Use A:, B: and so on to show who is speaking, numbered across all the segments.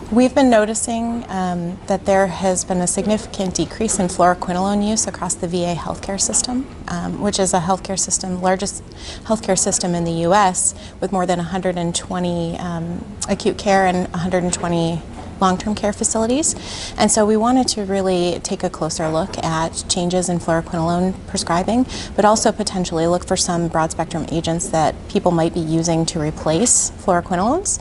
A: We've been noticing that there has been a significant decrease in fluoroquinolone use across the VA healthcare system, which is a healthcare system, largest healthcare system in the U.S. with more than 120 acute care and 120 long-term care facilities. And so we wanted to really take a closer look at changes in fluoroquinolone prescribing, but also potentially look for some broad-spectrum agents that people might be using to replace fluoroquinolones,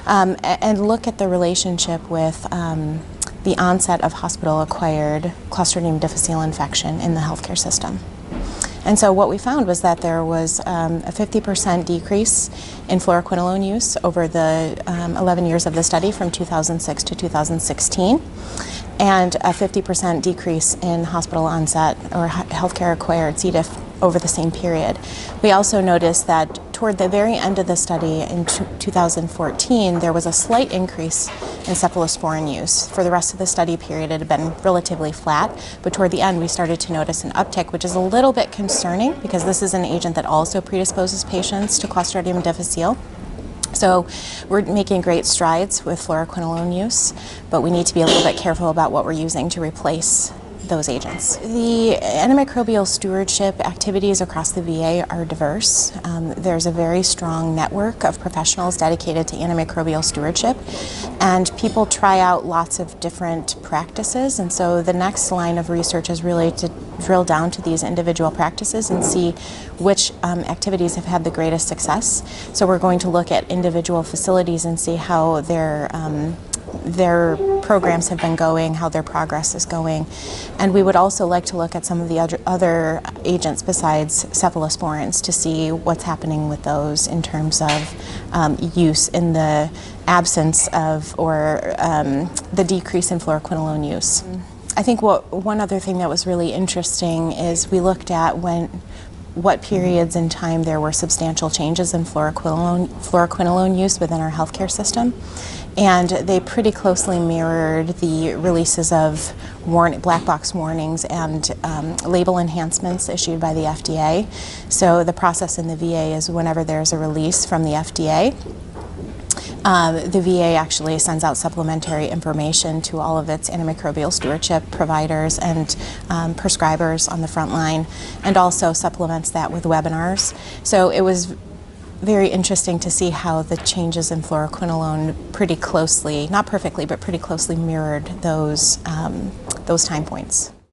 A: and look at the relationship with the onset of hospital-acquired Clostridium difficile infection in the healthcare system. And so what we found was that there was a 50% decrease in fluoroquinolone use over the 11 years of the study from 2006 to 2016, and a 50% decrease in hospital onset or healthcare acquired C. diff over the same period. We also noticed that toward the very end of the study in 2014, there was a slight increase in cephalosporin use. For the rest of the study period, it had been relatively flat, but toward the end, we started to notice an uptick, which is a little bit concerning because this is an agent that also predisposes patients to Clostridium difficile. So we're making great strides with fluoroquinolone use, but we need to be a little bit careful about what we're using to replace those agents. The antimicrobial stewardship activities across the VA are diverse. There's a very strong network of professionals dedicated to antimicrobial stewardship, and people try out lots of different practices, and so the next line of research is really to drill down to these individual practices and see which activities have had the greatest success. So we're going to look at individual facilities and see how their programs have been going, how their progress is going. And we would also like to look at some of the other agents besides cephalosporins to see what's happening with those in terms of use in the absence of or the decrease in fluoroquinolone use. I think one other thing that was really interesting is we looked at what periods in time there were substantial changes in fluoroquinolone use within our healthcare system. And they pretty closely mirrored the releases of black box warnings and label enhancements issued by the FDA. So the process in the VA is whenever there's a release from the FDA, the VA actually sends out supplementary information to all of its antimicrobial stewardship providers and prescribers on the front line, and also supplements that with webinars. So it was very interesting to see how the changes in fluoroquinolone pretty closely, not perfectly, but pretty closely mirrored those time points.